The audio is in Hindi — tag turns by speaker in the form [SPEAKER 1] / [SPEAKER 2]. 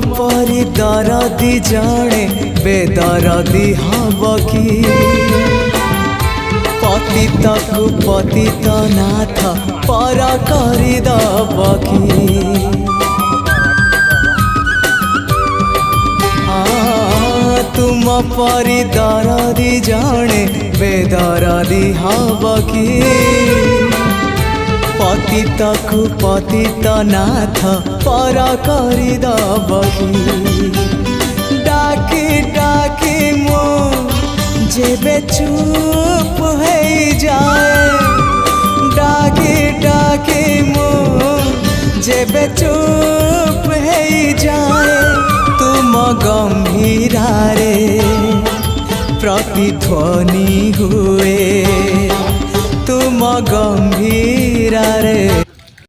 [SPEAKER 1] परी दरदी जड़े बेदरदी हब कि पतितकु पतित नाथ पर करदब कि तुम परी दरदी जड़े बेदरदी हब कि पतितकु पतित नाथ पर करदब कि डाकी डाकी मो जेबे चुप हो जाए डाकी डाकी मो जेबे चुप हो जाए तुम गंभीरा रे प्रतिध्वनि हुए तुम गंभीरा रे